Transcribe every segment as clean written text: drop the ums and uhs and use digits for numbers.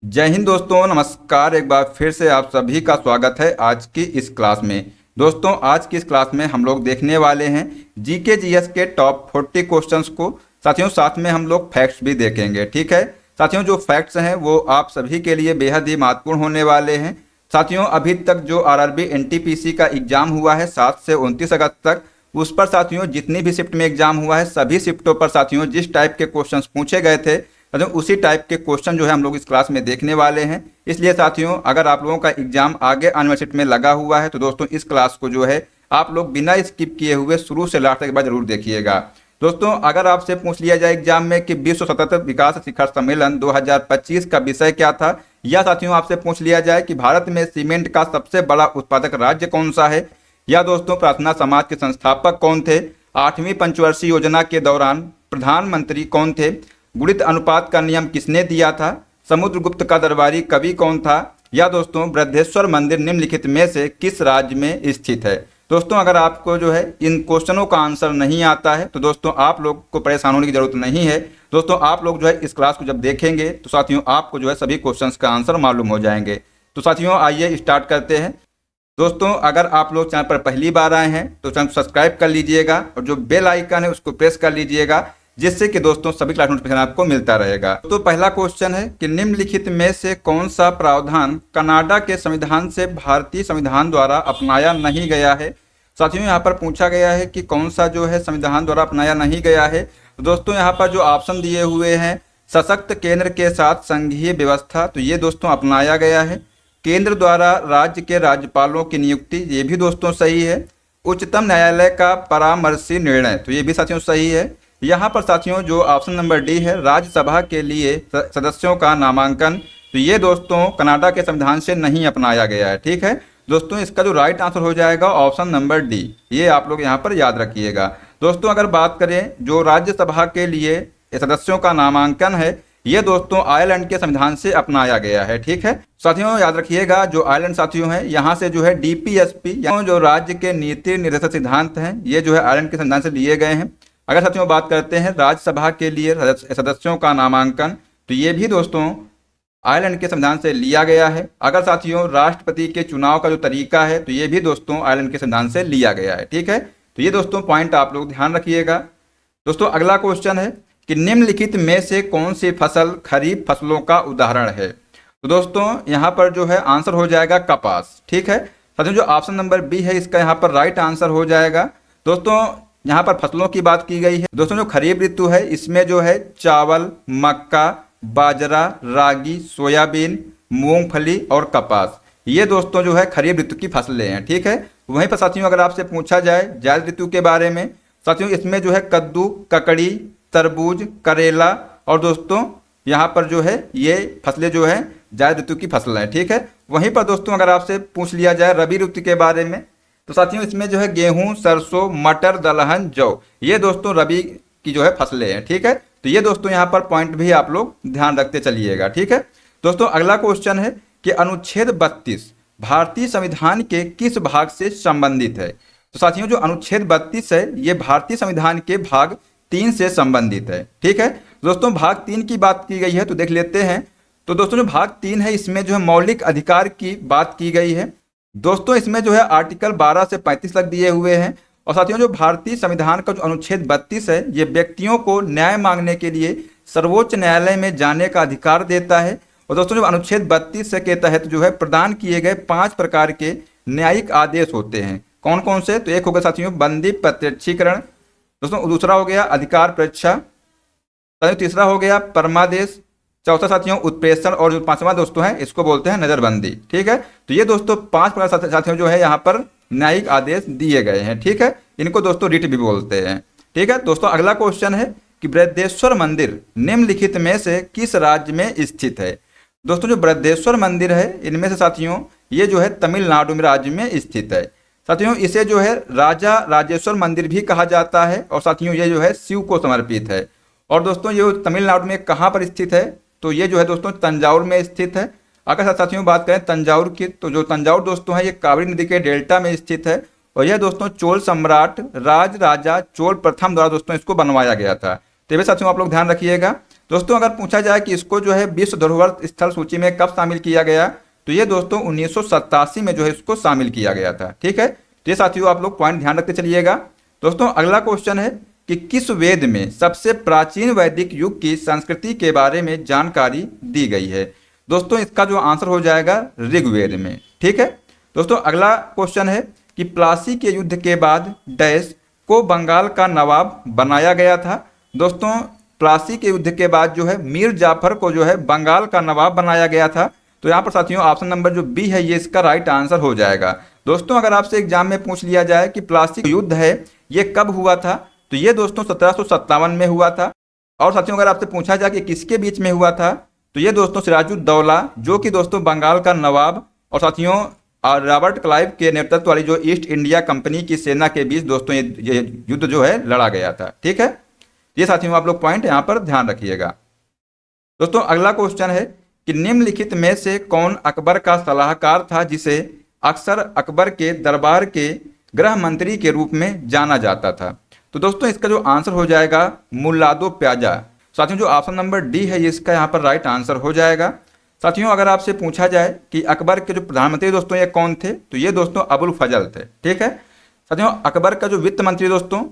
जय हिंद दोस्तों, नमस्कार। एक बार फिर से आप सभी का स्वागत है आज की इस क्लास में। दोस्तों, आज की इस क्लास में हम लोग देखने वाले हैं जीके जीएस के टॉप 40 क्वेश्चंस को। साथियों, साथ में हम लोग फैक्ट्स भी देखेंगे। ठीक है साथियों, जो फैक्ट्स हैं वो आप सभी के लिए बेहद ही महत्वपूर्ण होने वाले हैं। साथियों, अभी तक जो आरआरबी एनटीपीसी का एग्जाम हुआ है 7 से 29 अगस्त तक, उस पर साथियों जितनी भी शिफ्ट में एग्जाम हुआ है सभी शिफ्टों पर साथियों जिस टाइप के क्वेश्चंस पूछे गए थे साथियों उसी टाइप के क्वेश्चन जो है हम लोग इस क्लास में देखने वाले हैं। इसलिए साथियों, अगर आप लोगों का एग्जाम आगे आने वाली शिफ्ट में लगा हुआ है तो दोस्तों इस क्लास को जो है आप लोग बिना स्किप किए हुए शुरू से लास्ट तक एक बार जरूर देखिएगा। दोस्तों, अगर आपसे पूछ लिया जाए एग्जाम में कि विश्व सतत विकास शिखर सम्मेलन 2025 का विषय क्या था, या साथियों आपसे पूछ लिया जाए कि भारत में सीमेंट का सबसे बड़ा उत्पादक राज्य कौन सा है, या दोस्तों प्रार्थना समाज के संस्थापक कौन थे, 8वीं पंचवर्षीय योजना के दौरान प्रधानमंत्री कौन थे, गुणित अनुपात का नियम किसने दिया था, समुद्रगुप्त का दरबारी कवि कौन था, या दोस्तों बृहदेश्वर मंदिर निम्नलिखित में से किस राज्य में स्थित है। दोस्तों, अगर आपको जो है इन क्वेश्चनों का आंसर नहीं आता है तो दोस्तों आप लोग को परेशान होने की जरूरत नहीं है। दोस्तों, आप लोग जो है इस क्लास को जब देखेंगे तो साथियों आपको जो है सभी क्वेश्चंस का आंसर मालूम हो जाएंगे। तो साथियों आइए स्टार्ट करते हैं। दोस्तों, अगर आप लोग चैनल पर पहली बार आए हैं तो चैनल सब्सक्राइब कर लीजिएगा और जो बेल आइकन है उसको प्रेस कर लीजिएगा, जिससे कि दोस्तों सभी क्लास नोटिफिकेशन आपको मिलता रहेगा। तो पहला क्वेश्चन है कि निम्नलिखित में से कौन सा प्रावधान कनाडा के संविधान से भारतीय संविधान द्वारा अपनाया नहीं गया है। साथियों, यहाँ पर पूछा गया है कि कौन सा जो है संविधान द्वारा अपनाया नहीं गया है। तो दोस्तों यहाँ पर जो ऑप्शन दिए हुए हैं, सशक्त केंद्र के साथ संघीय व्यवस्था, तो ये दोस्तों अपनाया गया है। केंद्र द्वारा राज्य के राज्यपालों की नियुक्ति, ये भी दोस्तों सही है। उच्चतम न्यायालय का परामर्शी निर्णय, तो ये भी साथियों सही है। यहाँ पर साथियों जो ऑप्शन नंबर डी है, राज्यसभा के लिए सदस्यों का नामांकन, तो ये दोस्तों कनाडा के संविधान से नहीं अपनाया गया है। ठीक है दोस्तों, इसका जो राइट आंसर हो जाएगा ऑप्शन नंबर डी, ये आप लोग यहाँ पर याद रखिएगा। दोस्तों, अगर बात करें जो राज्यसभा के लिए सदस्यों का नामांकन है, ये दोस्तों आयरलैंड के संविधान से अपनाया गया है। ठीक है साथियों, याद रखिएगा जो आयरलैंड साथियों है यहाँ से जो है डीपीएसपी जो राज्य के नीति निर्देशक सिद्धांत हैं, ये जो है आयरलैंड के संविधान से लिए गए हैं। अगर साथियों बात करते हैं राज्यसभा के लिए सदस्यों का नामांकन, तो ये भी दोस्तों आयरलैंड के संविधान से लिया गया है। अगर साथियों राष्ट्रपति के चुनाव का जो तरीका है, तो ये भी दोस्तों आयरलैंड के संविधान से लिया गया है। ठीक है, तो ये दोस्तों पॉइंट आप लोग ध्यान रखिएगा। दोस्तों अगला क्वेश्चन है कि निम्नलिखित में से कौन सी फसल खरीफ फसलों का उदाहरण है। तो दोस्तों यहाँ पर जो है आंसर हो जाएगा कपास। ठीक है साथियों, जो ऑप्शन नंबर बी है इसका यहाँ पर राइट आंसर हो जाएगा। दोस्तों यहाँ पर फसलों की बात की गई है। दोस्तों जो खरीफ ऋतु है इसमें जो है चावल, मक्का, बाजरा, रागी, सोयाबीन, मूंगफली और कपास, ये दोस्तों जो है खरीफ ऋतु की फसलें हैं। ठीक है, वहीं पर साथियों अगर आपसे पूछा जाए जायद ऋतु के बारे में, साथियों इसमें जो है कद्दू, ककड़ी, तरबूज, करेला और दोस्तों यहाँ पर जो है ये फसलें जो है जायद ऋतु की फसलें हैं। ठीक है, वहीं पर दोस्तों अगर आपसे पूछ लिया जाए रबी ऋतु के बारे में, तो साथियों इसमें जो है गेहूं, सरसों, मटर, दलहन, जौ, ये दोस्तों रबी की जो है फसलें हैं। ठीक है, तो ये दोस्तों यहाँ पर पॉइंट भी आप लोग ध्यान रखते चलिएगा। ठीक है दोस्तों, अगला क्वेश्चन है कि अनुच्छेद 32 भारतीय संविधान के किस भाग से संबंधित है। तो साथियों जो अनुच्छेद 32 है ये भारतीय संविधान के भाग 3 से संबंधित है। ठीक है दोस्तों, भाग 3 की बात की गई है तो देख लेते हैं। तो दोस्तों जो भाग 3 है इसमें जो है मौलिक अधिकार की बात की गई है। दोस्तों इसमें जो है आर्टिकल 12 से 35 तक दिए हुए हैं। और साथियों जो भारतीय संविधान का जो अनुच्छेद 32 है ये व्यक्तियों को न्याय मांगने के लिए सर्वोच्च न्यायालय में जाने का अधिकार देता है। और दोस्तों जो अनुच्छेद 32 के तहत जो है प्रदान किए गए 5 प्रकार के न्यायिक आदेश होते हैं। कौन कौन से, तो एक हो गया साथियों बंदी प्रत्यक्षीकरण, दोस्तों दूसरा हो गया अधिकार परीक्षा, तीसरा हो गया परमादेश, चौथा साथियों उत्प्रेषण, और जो पांचवा दोस्तों है इसको बोलते हैं नजरबंदी। ठीक है, तो ये दोस्तों 5 प्रकार साथियों जो है यहाँ पर न्यायिक आदेश दिए गए हैं। ठीक है, इनको दोस्तों रिट भी बोलते हैं। ठीक है दोस्तों, अगला क्वेश्चन है कि बृहदेश्वर मंदिर निम्नलिखित में से किस राज्य में स्थित है। दोस्तों जो बृहदेश्वर मंदिर है इनमें से साथियों ये जो है तमिलनाडु में राज्य में स्थित है। साथियों इसे जो है राजा राजेश्वर मंदिर भी कहा जाता है और साथियों ये जो है शिव को समर्पित है। और दोस्तों ये तमिलनाडु में कहाँ पर स्थित है, तो ये जो है दोस्तों तंजाउर में स्थित है। अगर साथियों बात करें तंजाउर की, तो जो तंजाउर दोस्तों है ये कावेरी नदी के डेल्टा में स्थित है और यह दोस्तों चोल सम्राट राज राजा चोल प्रथम द्वारा दोस्तों इसको बनवाया गया था। तो ये साथियों आप लोग ध्यान रखिएगा। दोस्तों अगर पूछा जाए कि इसको जो है विश्व धरोहर स्थल सूची में कब शामिल किया गया, तो ये दोस्तों 1987 में जो है इसको शामिल किया गया था। ठीक है, तो ये साथियों आप लोग पॉइंट ध्यान रखते चलिएगा। दोस्तों अगला क्वेश्चन है कि किस वेद में सबसे प्राचीन वैदिक युग की संस्कृति के बारे में जानकारी दी गई है। दोस्तों इसका जो आंसर हो जाएगा ऋग्वेद में। ठीक है दोस्तों, अगला क्वेश्चन है कि प्लासी के युद्ध के बाद डैश को बंगाल का नवाब बनाया गया था। दोस्तों प्लासी के युद्ध के बाद जो है मीर जाफर को जो है बंगाल का नवाब बनाया गया था। तो यहाँ पर साथियों ऑप्शन नंबर जो बी है ये इसका राइट आंसर हो जाएगा। दोस्तों अगर आपसे एग्जाम में पूछ लिया जाए कि प्लासी युद्ध है ये कब हुआ था, तो ये दोस्तों 1757 में हुआ था। और साथियों अगर आपसे पूछा जाए कि किसके बीच में हुआ था, तो ये दोस्तों सिराजुद्दौला जो कि दोस्तों बंगाल का नवाब और साथियों रॉबर्ट क्लाइव के नेतृत्व वाली जो ईस्ट इंडिया कंपनी की सेना के बीच दोस्तों ये युद्ध जो है लड़ा गया था। ठीक है, ये साथियों आप लोग पॉइंट यहाँ पर ध्यान रखिएगा। दोस्तों अगला क्वेश्चन है कि निम्नलिखित में से कौन अकबर का सलाहकार था जिसे अक्सर अकबर के दरबार के गृह मंत्री के रूप में जाना जाता था। तो दोस्तों इसका जो आंसर हो जाएगा मुल्लादो प्याजा। साथियों जो ऑप्शन नंबर डी है इसका यहाँ पर राइट आंसर हो जाएगा। साथियों अगर आपसे पूछा जाए कि अकबर के जो प्रधानमंत्री दोस्तों ये कौन थे, तो ये दोस्तों अबुल फजल थे। ठीक है साथियों, अकबर का जो वित्त मंत्री दोस्तों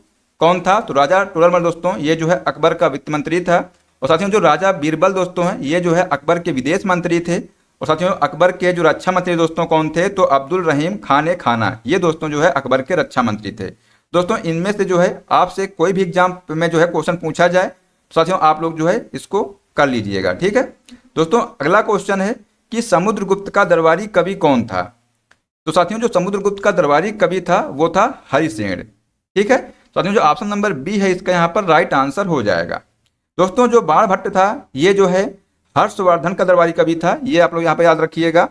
कौन था, तो राजा टोडरमल दोस्तों ये जो है अकबर का वित्त मंत्री था। और साथियों जो राजा बीरबल दोस्तों हैं ये जो है अकबर के विदेश मंत्री थे। और साथियों अकबर के जो रक्षा मंत्री दोस्तों कौन थे, तो अब्दुल रहीम खाने खाना ये दोस्तों जो है अकबर के रक्षा मंत्री थे। दोस्तों इनमें से जो है आपसे कोई भी एग्जाम में जो है क्वेश्चन पूछा जाए, साथियों आप लोग जो है इसको कर लीजिएगा। ठीक है दोस्तों, अगला क्वेश्चन है कि समुद्रगुप्त का दरबारी कवि कौन था। तो साथियों जो समुद्रगुप्त का दरबारी कवि था वो था हरिसेन। ठीक है साथियों, जो ऑप्शन नंबर बी है इसका यहाँ पर राइट आंसर हो जाएगा। दोस्तों जो बाणभट्ट था ये जो है हर्षवर्धन का दरबारी कवि था, ये आप लोग यहाँ पर याद रखिएगा।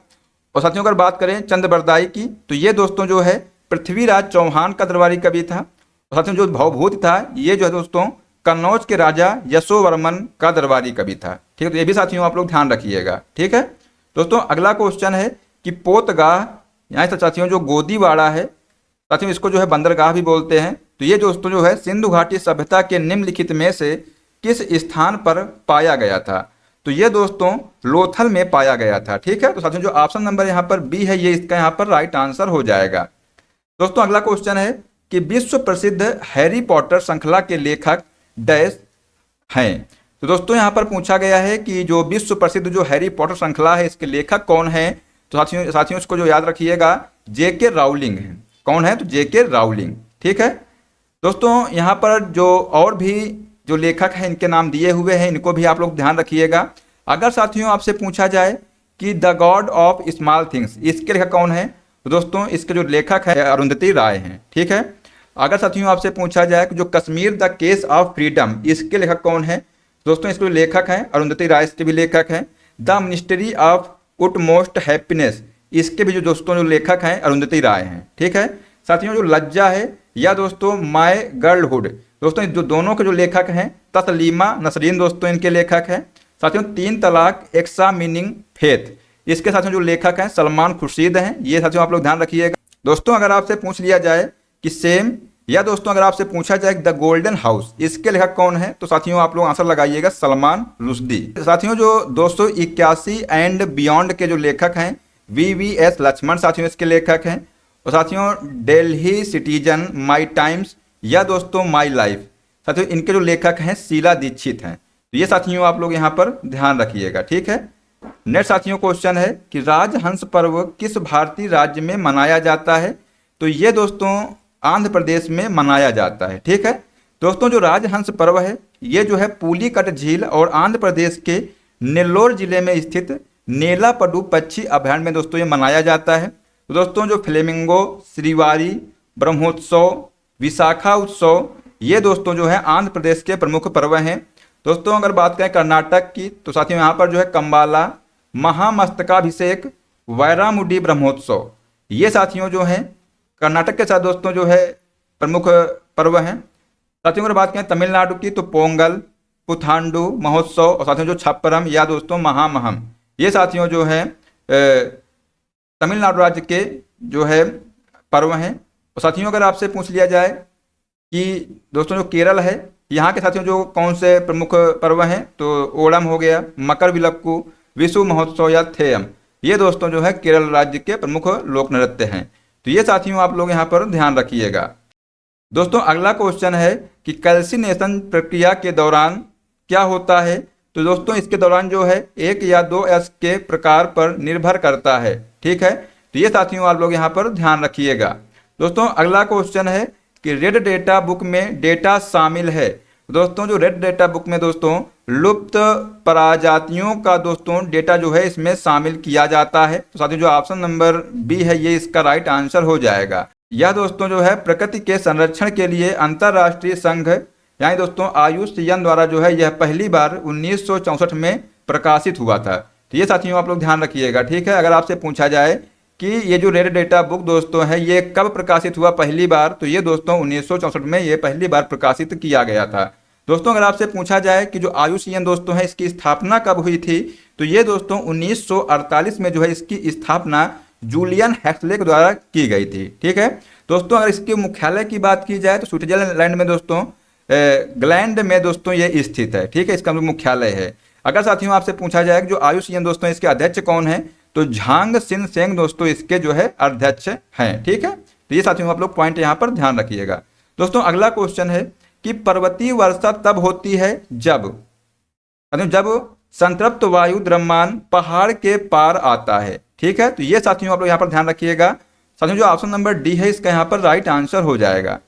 और साथियों अगर बात करें चंद्रबरदाई की, तो ये दोस्तों जो है पृथ्वीराज चौहान का दरबारी कवि था। और साथियों जो भवभूति था ये जो है दोस्तों कन्नौज के राजा यशोवर्मन का दरबारी कवि था। ठीक है, तो ये भी साथियों आप लोग ध्यान रखिएगा। ठीक है दोस्तों, अगला क्वेश्चन है कि पोतगाह, यहाँ से साथियों जो गोदीवाड़ा है साथियों इसको जो है बंदरगाह भी बोलते हैं। तो ये दोस्तों जो है सिंधु घाटी सभ्यता के निम्नलिखित में से किस स्थान पर पाया गया था। तो ये दोस्तों लोथल में पाया गया था। ठीक है, तो साथियों जो ऑप्शन नंबर यहाँ पर बी है ये इसका यहाँ पर राइट आंसर हो जाएगा। दोस्तों अगला क्वेश्चन है कि विश्व प्रसिद्ध हैरी पॉटर श्रृंखला के लेखक डैश हैं। तो दोस्तों यहाँ पर पूछा गया है कि जो विश्व प्रसिद्ध जो हैरी पॉटर श्रृंखला है इसके लेखक कौन है। तो साथियों इसको जो याद रखिएगा जेके राउलिंग है। कौन है, तो जेके राउलिंग। ठीक है दोस्तों, यहाँ पर जो और भी जो लेखक हैं इनके नाम दिए हुए हैं, इनको भी आप लोग ध्यान रखिएगा। अगर साथियों आपसे पूछा जाए कि the God of small things इसके लेखक कौन है, तो दोस्तों इसके जो लेखक है अरुंधति राय हैं। ठीक है, अगर साथियों आपसे पूछा जाए कि जो Kashmir the case of freedom इसके लेखक कौन है, दोस्तों इसके लेखक हैं अरुंधति राय, इसके भी लेखक हैं। The ministry of utmost happiness इसके भी जो दोस्तों जो लेखक हैं अरुंधति राय हैं। ठीक है साथियों, जो लज्जा है या दोस्तों माय गर्लहुड दोस्तों जो दोनों के जो लेखक हैं तस्लीमा नसरीन दोस्तों इनके लेखक हैं। साथियों 3 तलाक एक्सामिनिंग फेथ इसके साथियों जो लेखक हैं सलमान खुर्शीद हैं। ये साथियों आप लोग ध्यान रखिएगा। दोस्तों अगर आपसे पूछ लिया जाए कि सेम या दोस्तों अगर आपसे पूछा जाए द गोल्डन हाउस इसके लेखक कौन है, तो साथियों आप लोग आंसर लगाइएगा सलमान रुश्दी। साथियों जो 281 एंड बियॉन्ड के जो लेखक हैं VVS लक्ष्मण साथियों इसके लेखक हैं। और साथियों दिल्ली सिटीजन, माई टाइम्स या दोस्तों माई लाइफ साथियों इनके जो लेखक हैं शीला दीक्षित हैं। तो ये साथियों आप लोग यहाँ पर ध्यान रखिएगा। ठीक है, नेक्स्ट साथियों क्वेश्चन है कि राजहंस पर्व किस भारतीय राज्य में मनाया जाता है। तो ये दोस्तों आंध्र प्रदेश में मनाया जाता है। ठीक है दोस्तों, जो राजहंस पर्व है ये जो है पुलिकट झील और आंध्र प्रदेश के नेल्लोर जिले में स्थित नेलापडु पक्षी अभयारण्य में दोस्तों ये मनाया जाता है। तो दोस्तों जो फ्लेमिंगो, श्रीवारी, ब्रह्मोत्सव, विशाखा उत्सव ये दोस्तों जो है आंध्र प्रदेश के प्रमुख पर्व हैं। दोस्तों अगर बात करें कर्नाटक की, तो साथियों यहाँ पर जो है कंबाला, महामस्तकाभिषेक, वैरामुडी ब्रह्मोत्सव ये साथियों जो हैं कर्नाटक के साथ दोस्तों जो है प्रमुख पर्व हैं। साथियों अगर बात करें तमिलनाडु की, तो पोंगल, पुथांडु महोत्सव और साथियों जो छप्परम या दोस्तों महामहम ये साथियों जो है तमिलनाडु राज्य के जो है पर्व हैं। और साथियों अगर आपसे पूछ लिया जाए कि दोस्तों जो केरल है यहाँ के साथियों जो कौन से प्रमुख पर्व हैं, तो ओणम हो गया, मकर विलक्कू, विशु महोत्सव या थेयम, ये दोस्तों जो है केरल राज्य के प्रमुख लोक नृत्य हैं। तो ये साथियों आप लोग यहाँ पर ध्यान रखिएगा। दोस्तों अगला क्वेश्चन है कि कैल्सिनेशन प्रक्रिया के दौरान क्या होता है। तो दोस्तों इसके दौरान जो है 1 या 2 एस के प्रकार पर निर्भर करता है। ठीक है, तो ये साथियों आप लोग यहाँ पर ध्यान रखिएगा। दोस्तों अगला क्वेश्चन है कि रेड डेटा बुक में डेटा शामिल है। दोस्तों जो रेड डेटा बुक में दोस्तों लुप्त प्रजातियों का दोस्तों डेटा जो है इसमें शामिल किया जाता है। तो साथियों जो ऑप्शन नंबर बी है ये इसका राइट आंसर हो जाएगा। यह दोस्तों जो है प्रकृति के संरक्षण के लिए अंतर्राष्ट्रीय संघ यानी दोस्तों IUCN द्वारा जो है यह पहली बार 1964 में प्रकाशित हुआ था। तो ये साथियों आप लोग ध्यान रखिएगा। ठीक है, अगर आपसे पूछा जाए कि ये जो रेड डेटा बुक दोस्तों है ये कब प्रकाशित हुआ पहली बार, तो ये दोस्तों 1964 में ये पहली बार प्रकाशित किया गया था। दोस्तों अगर आपसे पूछा जाए कि जो IUCN दोस्तों है इसकी स्थापना कब हुई थी, तो ये दोस्तों 1948 में जो है इसकी स्थापना जूलियन हैक्सले के द्वारा की गई थी। ठीक है दोस्तों, अगर इसके मुख्यालय की बात की जाए तो स्विट्जरलैंड में दोस्तों ग्लैंड में दोस्तों ये स्थित है। ठीक है, इसका मुख्यालय है। अगर साथियों आपसे पूछा जाए कि जो IUCN दोस्तों इसके अध्यक्ष कौन है, तो झांग सिन सेंग दोस्तों इसके जो है अध्यक्ष हैं। ठीक है, तो ये साथियों आप लोग पॉइंट यहाँ पर ध्यान रखिएगा। दोस्तों अगला क्वेश्चन है कि पर्वतीय वर्षा तब होती है जब संतृप्त वायु द्रव्यमान पहाड़ के पार आता है। ठीक है, तो ये साथियों आप लोग यहाँ पर ध्यान रखिएगा। साथियों जो ऑप्शन नंबर डी है इसका यहाँ पर राइट आंसर हो जाएगा।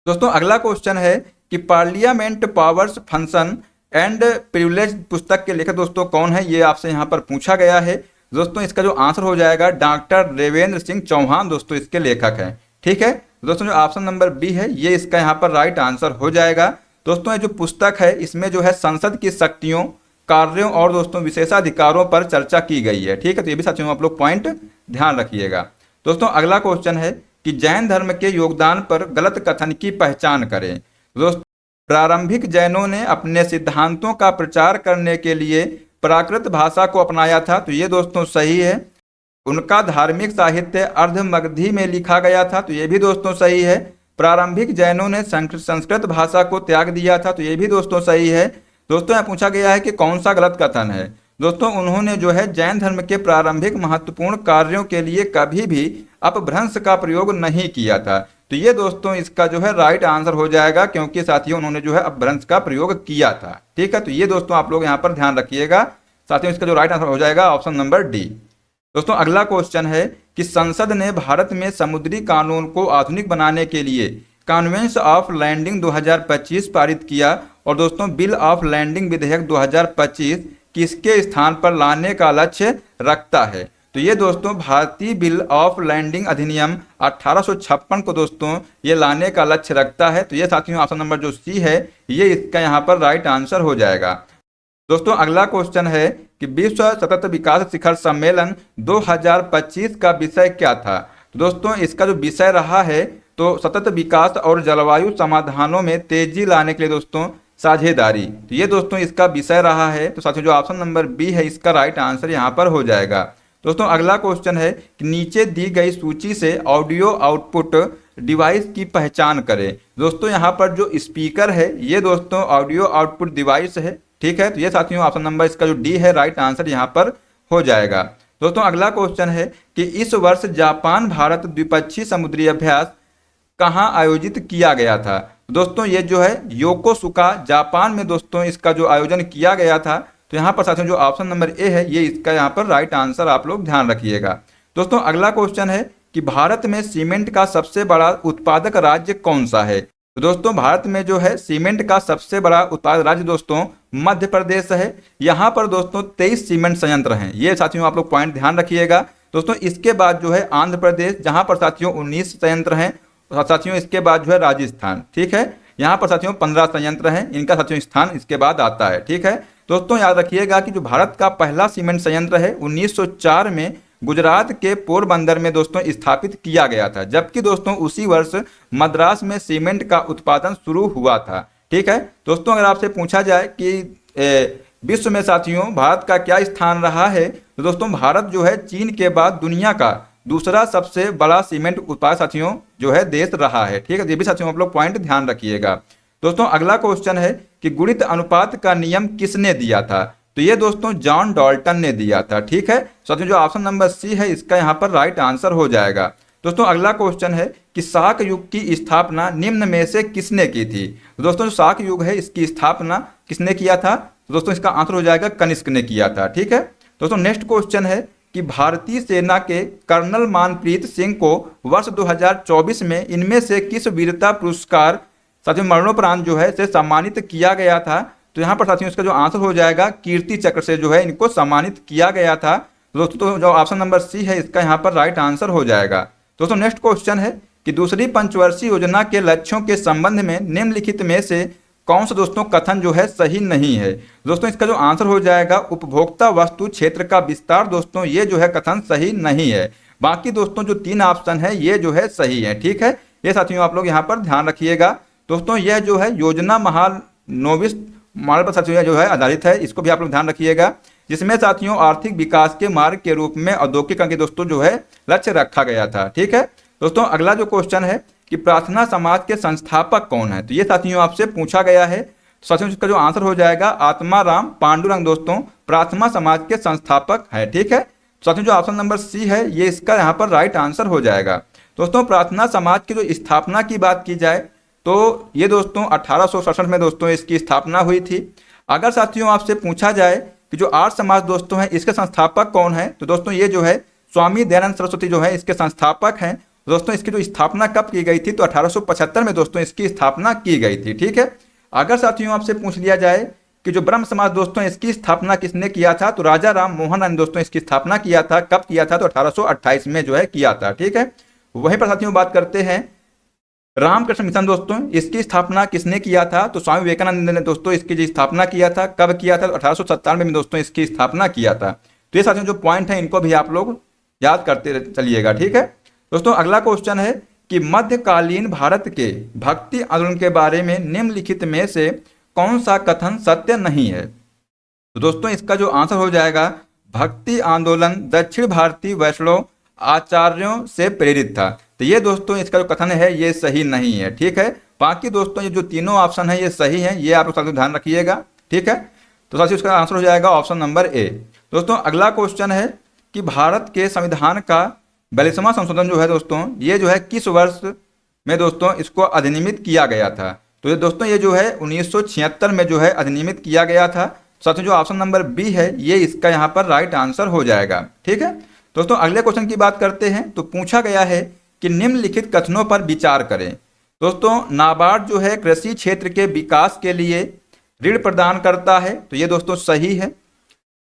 दोस्तों अगला क्वेश्चन है कि parliament powers function and privilege पुस्तक के लेखक दोस्तों कौन है, ये आपसे यहाँ पर पूछा गया है। दोस्तों इसका जो आंसर हो जाएगा डॉक्टर देवेंद्र सिंह चौहान दोस्तों इसके लेखक हैं। ठीक है दोस्तों, जो ऑप्शन नंबर बी है ये इसका यहाँ पर राइट आंसर हो जाएगा। दोस्तों ये जो पुस्तक है इसमें जो है संसद की शक्तियों, कार्यों और दोस्तों विशेषाधिकारों पर चर्चा की गई है। ठीक है, तो ये भी साथियों आप लोग पॉइंट ध्यान रखिएगा। दोस्तों अगला क्वेश्चन है कि जैन धर्म के योगदान पर गलत कथन की पहचान करें। दोस्तों प्रारंभिक जैनों ने अपने सिद्धांतों का प्रचार करने के लिए प्राकृत भाषा को अपनाया था। तो ये दोस्तों सही है। उनका धार्मिक साहित्य अर्धमगधी में लिखा गया था। तो ये भी दोस्तों सही है। प्रारंभिक जैनों ने संस्कृत भाषा को त्याग दिया था। तो ये भी दोस्तों सही है। दोस्तों यहाँ पूछा गया है कि कौन सा गलत कथन है। दोस्तों उन्होंने जो है जैन धर्म के प्रारंभिक महत्वपूर्ण कार्यों के लिए कभी भी अपभ्रंश का प्रयोग नहीं किया था। तो ये दोस्तों इसका जो है राइट आंसर हो जाएगा, क्योंकि साथियों उन्होंने जो है अपभ्रंश का प्रयोग किया था। ठीक है, तो ये दोस्तों आप लोग यहाँ पर ध्यान रखिएगा। साथियों इसका जो राइट आंसर हो जाएगा ऑप्शन नंबर डी। दोस्तों अगला क्वेश्चन है कि संसद ने भारत में समुद्री कानून को आधुनिक बनाने के लिए कन्वेंशन ऑफ लैंडिंग 2025 पारित किया। और दोस्तों बिल ऑफ लैंडिंग विधेयक 2025 किसके स्थान पर लाने का लक्ष्य रखता है। तो ये दोस्तों भारतीय बिल ऑफ लैंडिंग अधिनियम 1856 को दोस्तों ये लाने का लक्ष्य रखता है। तो ये साथियों ऑप्शन नंबर जो सी है ये इसका यहाँ पर राइट आंसर हो जाएगा। दोस्तों अगला क्वेश्चन है कि विश्व सतत विकास शिखर सम्मेलन 2025 का विषय क्या था। तो दोस्तों इसका जो विषय रहा है तो सतत विकास और जलवायु समाधानों में तेजी लाने के लिए दोस्तों साझेदारी। तो ये दोस्तों इसका विषय रहा है। तो साथियों जो ऑप्शन नंबर बी है इसका राइट आंसर यहाँ पर हो जाएगा। दोस्तों अगला क्वेश्चन है कि नीचे दी गई सूची से ऑडियो आउटपुट डिवाइस की पहचान करें। दोस्तों यहाँ पर जो स्पीकर है ये दोस्तों ऑडियो आउटपुट डिवाइस है। ठीक है, तो ये साथियों ऑप्शन नंबर इसका जो डी है राइट आंसर यहाँ पर हो जाएगा। दोस्तों अगला क्वेश्चन है कि इस वर्ष जापान भारत द्विपक्षीय समुद्री अभ्यास कहाँ आयोजित किया गया था। दोस्तों ये जो है योकोसुका जापान में दोस्तों इसका जो आयोजन किया गया था। तो यहाँ पर साथियों जो ऑप्शन नंबर ए है ये इसका यहाँ पर राइट आंसर आप लोग ध्यान रखिएगा। दोस्तों अगला क्वेश्चन है कि भारत में सीमेंट का सबसे बड़ा उत्पादक राज्य कौन सा है। तो दोस्तों भारत में जो है सीमेंट का सबसे बड़ा उत्पादक राज्य दोस्तों मध्य प्रदेश है। यहाँ पर दोस्तों 23 सीमेंट संयंत्र हैं। ये साथियों आप लोग पॉइंट ध्यान रखिएगा। दोस्तों इसके बाद जो है आंध्र प्रदेश जहाँ पर साथियों 19 संयंत्र हैं। साथियों इसके बाद जो है राजस्थान। ठीक है, यहाँ पर साथियों 15 संयंत्र हैं। इनका साथियों स्थान इसके बाद आता है। ठीक है दोस्तों याद रखिएगा कि जो भारत का पहला सीमेंट संयंत्र है 1904 में गुजरात के पोरबंदर में दोस्तों स्थापित किया गया था, जबकि दोस्तों उसी वर्ष मद्रास में सीमेंट का उत्पादन शुरू हुआ था। ठीक है दोस्तों, अगर आपसे पूछा जाए कि विश्व में साथियों भारत का क्या स्थान रहा है, तो दोस्तों भारत जो है चीन के बाद दुनिया का दूसरा सबसे बड़ा सीमेंट उत्पादक साथियों जो है देश रहा है। ठीक है, ये भी साथियों आप लोग पॉइंट ध्यान रखिएगा। दोस्तों अगला क्वेश्चन है कि गुणित अनुपात का नियम किसने दिया था? तो ये दोस्तों जॉन डाल्टन ने दिया था। ठीक है, साथियों जो ऑप्शन नंबर सी है इसका यहाँ पर राइट आंसर हो जाएगा। दोस्तों अगला क्वेश्चन है कि शाक युग की स्थापना निम्न में से किसने की थी? तो दोस्तों जो शाक युग है इसकी स्थापना किसने किया था? तो दोस्तों इसका आंसर हो जाएगा कनिष्क ने किया था। ठीक है, दोस्तों नेक्स्ट क्वेश्चन है कि भारतीय सेना के कर्नल मानप्रीत सिंह को वर्ष 2024 में इनमें से किस वीरता पुरस्कार साथियों मरणोपरांत जो है से सम्मानित किया गया था? तो यहाँ पर साथियों इसका जो आंसर हो जाएगा कीर्ति चक्र से जो है इनको सम्मानित किया गया था। दोस्तों जो ऑप्शन नंबर सी है इसका यहाँ पर राइट आंसर हो जाएगा। दोस्तों नेक्स्ट क्वेश्चन है कि दूसरी पंचवर्षीय योजना के लक्ष्यों के संबंध में निम्नलिखित में से कौन सा दोस्तों कथन जो है सही नहीं है? दोस्तों इसका जो आंसर हो जाएगा उपभोक्ता वस्तु क्षेत्र का विस्तार। दोस्तों ये जो है कथन सही नहीं है। बाकी दोस्तों जो 3 ऑप्शन है ये जो है सही है। ठीक है, ये साथियों आप लोग यहाँ पर ध्यान रखिएगा। दोस्तों यह जो है योजना महालनोबिस मॉडल पर साथियों जो है आधारित है, इसको भी आप लोग ध्यान रखिएगा, जिसमें साथियों आर्थिक विकास के मार्ग के रूप में औद्योगिकरण के दोस्तों जो है लक्ष्य रखा गया था। ठीक है, दोस्तों अगला जो क्वेश्चन है कि प्रार्थना समाज के संस्थापक कौन है? तो ये साथियों आपसे पूछा गया है। साथियों इसका जो आंसर हो जाएगा आत्माराम पांडुरंग दोस्तों प्रार्थना समाज के संस्थापक है। ठीक है, साथियों जो ऑप्शन नंबर सी है ये इसका यहाँ पर राइट आंसर हो जाएगा। दोस्तों प्रार्थना समाज की जो स्थापना की बात की जाए तो ये दोस्तों 1867 में दोस्तों इसकी स्थापना हुई थी। अगर साथियों आपसे पूछा जाए कि जो आर्य समाज दोस्तों है इसके संस्थापक कौन है? तो दोस्तों ये जो है स्वामी दयानंद सरस्वती जो है इसके संस्थापक हैं। दोस्तों इसकी जो स्थापना कब की गई थी? तो 1875 में दोस्तों इसकी स्थापना की गई थी। ठीक है, अगर साथियों आपसे पूछ लिया जाए कि जो ब्रह्म समाज दोस्तों इसकी स्थापना किसने किया था? तो राजा राम मोहन राय ने दोस्तों इसकी स्थापना किया था। कब किया था? तो 1828 में जो है किया था। ठीक है, वहीं पर साथियों बात करते हैं रामकृष्ण मिशन दोस्तों इसकी स्थापना किसने किया था? तो स्वामी विवेकानंद ने दोस्तों इसकी जो स्थापना किया था। कब किया था? तो 1897 में दोस्तों इसकी स्थापना किया था। तो ये साथियों जो पॉइंट है इनको भी आप लोग याद करते चलिएगा। ठीक है, दोस्तों अगला क्वेश्चन है कि मध्यकालीन भारत के भक्ति आंदोलन के बारे में निम्नलिखित में से कौन सा कथन सत्य नहीं है? तो दोस्तों इसका जो आंसर हो जाएगा भक्ति आंदोलन दक्षिण भारतीय वैष्णव आचार्यों से प्रेरित था। तो ये दोस्तों इसका जो कथन है ये सही नहीं है। ठीक है, बाकी दोस्तों ये जो तीनों ऑप्शन है ये सही है, ये आप लोग ध्यान रखिएगा। ठीक है, तो साथियों इसका आंसर हो जाएगा ऑप्शन नंबर ए। दोस्तों अगला क्वेश्चन है कि भारत के संविधान का 42वां संशोधन जो है दोस्तों ये जो है किस वर्ष में दोस्तों इसको अधिनियमित किया गया था? तो ये दोस्तों ये जो है 1976 में जो है अधिनियमित किया गया था। साथियों जो ऑप्शन नंबर बी है ये इसका यहाँ पर राइट आंसर हो जाएगा। ठीक है, दोस्तों अगले क्वेश्चन की बात करते हैं तो पूछा गया है कि निम्नलिखित कथनों पर विचार करें। दोस्तों नाबार्ड जो है कृषि क्षेत्र के विकास के लिए ऋण प्रदान करता है। तो ये दोस्तों सही है।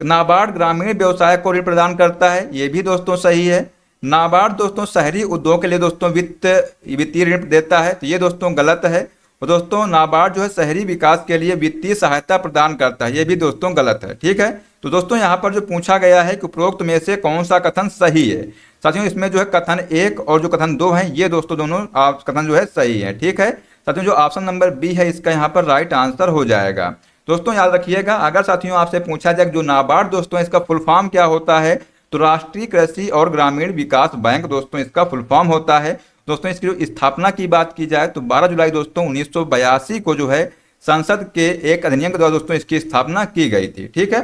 नाबार्ड ग्रामीण व्यवसाय को ऋण प्रदान करता है, ये भी दोस्तों सही है। नाबार्ड दोस्तों शहरी उद्योग के लिए दोस्तों वित्तीय ऋण देता है। तो ये दोस्तों गलत है। और दोस्तों नाबार्ड जो है शहरी विकास के लिए वित्तीय सहायता प्रदान करता है, ये भी दोस्तों गलत है। ठीक है, तो दोस्तों यहाँ पर जो पूछा गया है कि उपरोक्त में से कौन सा कथन सही है? साथियों इसमें जो है कथन 1 और जो कथन 2 है ये दोस्तों दोनों कथन जो है सही है। ठीक है, साथियों जो ऑप्शन नंबर बी है इसका यहाँ पर राइट आंसर हो जाएगा। दोस्तों याद रखिएगा अगर साथियों आपसे पूछा जाए जो नाबार्ड दोस्तों इसका फुल फॉर्म क्या होता है? तो राष्ट्रीय कृषि और ग्रामीण विकास बैंक दोस्तों इसका फुल फॉर्म होता है। दोस्तों इसकी जो स्थापना की बात की जाए तो 12 जुलाई दोस्तों 1982 को जो है संसद के एक अधिनियम के द्वारा दोस्तों इसकी स्थापना की गई थी। ठीक है,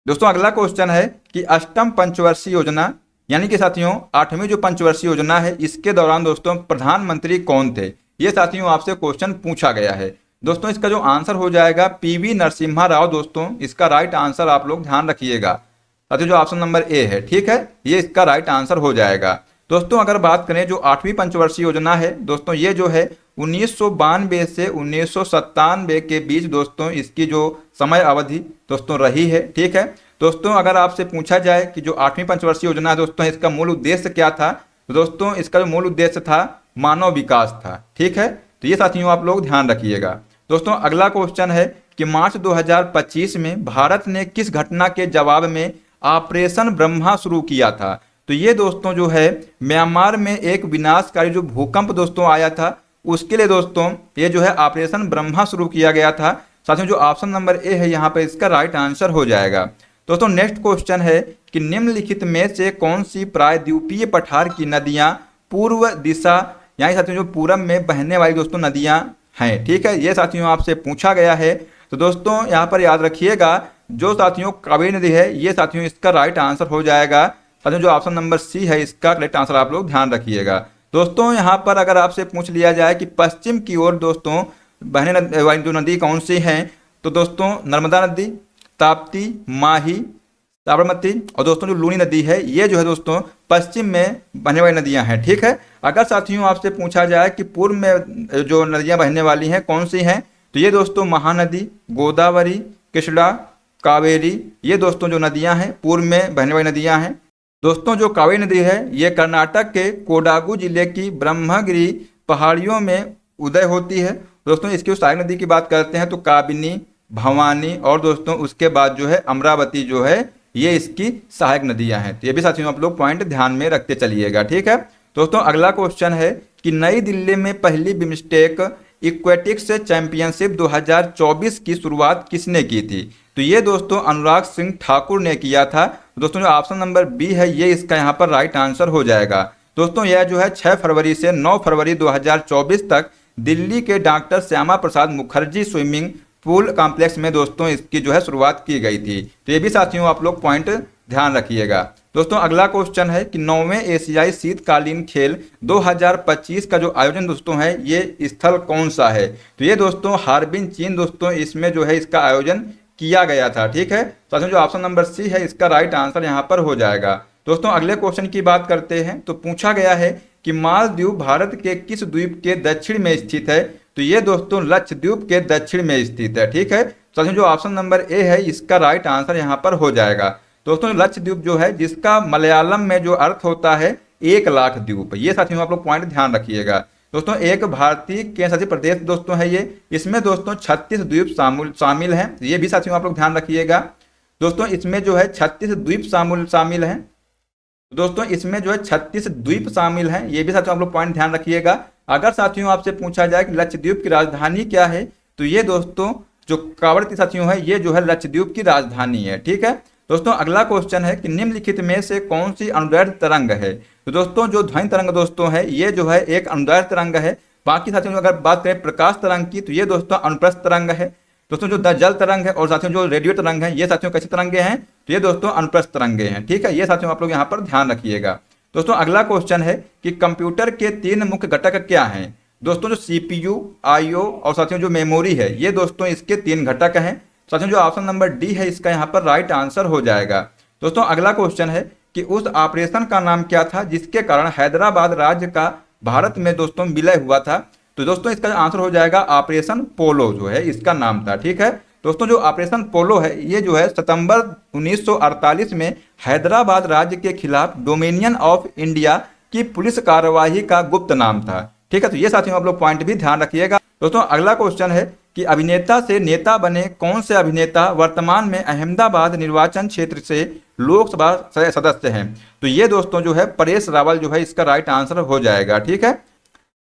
दोस्तों अगला क्वेश्चन है कि अष्टम पंचवर्षीय योजना यानी कि साथियों 8वीं जो पंचवर्षीय योजना है इसके दौरान दोस्तों प्रधानमंत्री कौन थे? ये साथियों आपसे क्वेश्चन पूछा गया है। दोस्तों इसका जो आंसर हो जाएगा पीवी नरसिम्हा राव दोस्तों इसका राइट आंसर आप लोग ध्यान रखिएगा। साथियों जो ऑप्शन नंबर ए है ठीक है ये इसका राइट आंसर हो जाएगा। दोस्तों अगर बात करें जो 8वीं पंचवर्षीय योजना है दोस्तों ये जो है 1992 से 1997 के बीच दोस्तों इसकी जो समय अवधि दोस्तों रही है। ठीक है, दोस्तों अगर आपसे पूछा जाए कि जो 8वीं पंचवर्षीय योजना है दोस्तों इसका मूल उद्देश्य क्या था? तो दोस्तों इसका जो मूल उद्देश्य था मानव विकास था। ठीक है, तो ये साथियों आप लोग ध्यान रखिएगा। दोस्तों अगला क्वेश्चन है कि मार्च 2025 में भारत ने किस घटना के जवाब में ऑपरेशन ब्रह्मा शुरू किया था? तो ये दोस्तों जो है म्यांमार में एक विनाशकारी जो भूकंप दोस्तों आया था उसके लिए दोस्तों ये जो है ऑपरेशन ब्रह्मा शुरू किया गया था। साथियों जो ऑप्शन नंबर ए है यहाँ पर इसका राइट आंसर हो जाएगा। दोस्तों नेक्स्ट क्वेश्चन है कि निम्नलिखित में से कौन सी प्रायद्वीपीय पठार की नदियाँ पूर्व दिशा यानी साथियों जो पूरब में बहने वाली दोस्तों नदियाँ हैं। ठीक है, ये साथियों आपसे पूछा गया है। तो दोस्तों यहाँ पर याद रखिएगा, जो साथियों कावेरी नदी है ये साथियों इसका राइट आंसर हो जाएगा। साथियों जो ऑप्शन नंबर सी है इसका करेक्ट आंसर आप लोग ध्यान रखिएगा। दोस्तों यहाँ पर अगर आपसे पूछ लिया जाए कि पश्चिम की ओर दोस्तों बहने जो नदी कौन सी हैं, तो दोस्तों नर्मदा नदी, ताप्ती, माही, साबरमती और दोस्तों जो लूनी नदी है ये जो है दोस्तों पश्चिम में बहने वाली नदियां हैं। ठीक है, अगर साथियों आपसे पूछा जाए कि पूर्व में जो नदियां बहने वाली हैं कौन सी हैं, तो ये दोस्तों महानदी, गोदावरी, कृष्णा, कावेरी, ये दोस्तों जो नदियां हैं पूर्व में बहने वाली नदियां हैं। दोस्तों जो कावेरी नदी है ये कर्नाटक के कोडागु जिले की ब्रह्मगिरी पहाड़ियों में उदय होती है। दोस्तों इसकी सहायक नदी की बात करते हैं तो काबिनी, भवानी और दोस्तों उसके बाद जो है अमरावती जो है ये इसकी सहायक नदियां हैं। तो ये भी साथियों आप लोग पॉइंट ध्यान में रखते चलिएगा। ठीक है दोस्तों, अगला क्वेश्चन है कि नई दिल्ली में पहली बिम्स्टेक इक्वेटिक्स चैंपियनशिप 2024 की शुरुआत किसने की थी? तो ये दोस्तों अनुराग सिंह ठाकुर ने किया था। दोस्तों जो ऑप्शन नंबर बी है ये इसका यहाँ पर राइट आंसर हो जाएगा। दोस्तों यह जो है 6 फरवरी से 9 फरवरी 2024 तक दिल्ली के doctor Shyama Prasad Mukherjee swimming pool complex में दोस्तों इसकी जो है शुरुआत की गई थी। तो ये भी साथियों आप लोग पॉइंट ध्यान रखिएगा। दोस्तों अगला क्वेश्चन है कि 9वें एशियाई शीतकालीन खेल 2025 का जो आयोजन दोस्तों है ये स्थल कौन सा है? तो ये दोस्तों हार्बिन चीन दोस्तों इसमें जो है इसका आयोजन किया गया था। ठीक है, साथियों जो ऑप्शन नंबर सी है इसका राइट आंसर यहाँ पर हो जाएगा। दोस्तों अगले क्वेश्चन की बात करते हैं तो पूछा गया है कि मालदीव भारत के किस द्वीप के दक्षिण में स्थित है? तो ये दोस्तों लक्षद्वीप के दक्षिण में स्थित है। ठीक है, साथियों जो ऑप्शन नंबर ए है इसका राइट आंसर यहाँ पर हो जाएगा। दोस्तों लक्षद्वीप जो है जिसका मलयालम में जो अर्थ होता है 1 लाख द्वीप, ये साथियों आप लोग पॉइंट ध्यान रखिएगा। दोस्तों एक भारतीय केंद्र शासित प्रदेश दोस्तों है ये, इसमें दोस्तों 36 द्वीप शामिल हैं। ये भी साथियों आप लोग ध्यान रखिएगा। दोस्तों इसमें जो है 36 द्वीप शामिल हैं। दोस्तों इसमें जो है 36 द्वीप शामिल हैं, ये भी साथियों आप लोग पॉइंट ध्यान रखिएगा। अगर साथियों आपसे पूछा जाए कि लक्षद्वीप की राजधानी क्या है, तो ये दोस्तों जो कावरती साथियों है ये जो है लक्षद्वीप की राजधानी है। ठीक है दोस्तों, अगला क्वेश्चन है कि निम्नलिखित में से कौन सी अनुदैर्ध्य तरंग है? तो दोस्तों जो ध्वनि तरंग दोस्तों है ये जो है एक अनुदैर्ध्य तरंग है। बाकी साथियों अगर बात करें प्रकाश तरंग की तो ये दोस्तों अनुप्रस्थ तरंग है। दोस्तों जो जल तरंग है और साथियों जो रेडियो तरंग है ये साथियों कैसे तरंगे हैं? तो ये दोस्तों अनुप्रस्थ तरंगे हैं। ठीक है, ये साथियों आप लोग यहाँ पर ध्यान रखिएगा। दोस्तों अगला क्वेश्चन है कि कंप्यूटर के 3 मुख्य घटक क्या हैं? दोस्तों जो CPU, IO और साथियों जो मेमोरी है ये दोस्तों इसके 3 घटक हैं। साथियों जो ऑप्शन नंबर डी है इसका यहाँ पर राइट आंसर हो जाएगा। दोस्तों अगला क्वेश्चन है कि उस ऑपरेशन का नाम क्या था जिसके कारण हैदराबाद राज्य का भारत में दोस्तों विलय हुआ था? तो दोस्तों इसका आंसर हो जाएगा ऑपरेशन पोलो जो है इसका नाम था। ठीक है दोस्तों, जो ऑपरेशन पोलो है ये जो है सितंबर 1948 में हैदराबाद राज्य के खिलाफ डोमिनियन ऑफ इंडिया की पुलिस कार्यवाही का गुप्त नाम था। ठीक है, तो ये साथियों आप लोग पॉइंट भी ध्यान रखिएगा। दोस्तों अगला क्वेश्चन है कि अभिनेता से नेता बने कौन से अभिनेता वर्तमान में अहमदाबाद निर्वाचन क्षेत्र से लोकसभा सदस्य हैं? तो ये दोस्तों जो है परेश रावल जो है इसका राइट आंसर हो जाएगा। ठीक है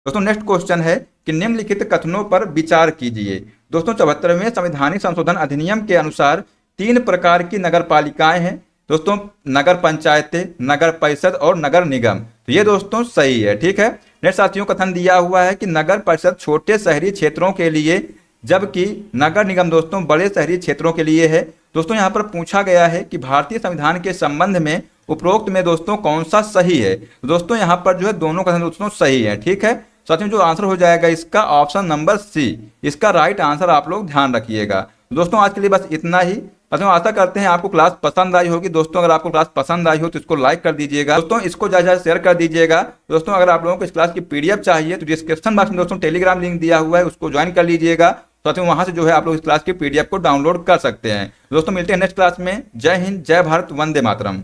दोस्तों, नेक्स्ट क्वेश्चन है कि निम्नलिखित कथनों पर विचार कीजिए। दोस्तों 74वें संवैधानिक संशोधन अधिनियम के अनुसार 3 प्रकार की नगर पालिकाएं हैं। दोस्तों नगर पंचायतें, नगर परिषद और नगर निगम। तो ये दोस्तों सही है। ठीक है, नेक्स्ट साथियों कथन दिया हुआ है कि नगर परिषद छोटे शहरी क्षेत्रों के लिए जबकि नगर निगम दोस्तों बड़े शहरी क्षेत्रों के लिए है। दोस्तों यहाँ पर पूछा गया है कि भारतीय संविधान के संबंध में उपरोक्त में दोस्तों कौन सा सही है? दोस्तों यहाँ पर जो है दोनों कथन दोस्तों सही है। ठीक है, साथियों जो आंसर हो जाएगा इसका ऑप्शन नंबर सी, इसका राइट आंसर आप लोग ध्यान रखिएगा। दोस्तों आज के लिए बस इतना ही। साथियों आशा करते हैं आपको क्लास पसंद आई होगी। दोस्तों अगर आपको क्लास पसंद आई हो तो इसको लाइक कर दीजिएगा। दोस्तों इसको ज़्यादा शेयर कर दीजिएगा। दोस्तों अगर आप लोगों को इस क्लास की PDF चाहिए तो डिस्क्रिप्शन बॉक्स में दोस्तों टेलीग्राम लिंक दिया हुआ है, उसको ज्वाइन कर लीजिएगा। साथियों वहां से जो है आप लोग इस क्लास की PDF को डाउनलोड कर सकते हैं। दोस्तों मिलते हैं नेक्स्ट क्लास में। जय हिंद, जय भारत, वंदे मातरम।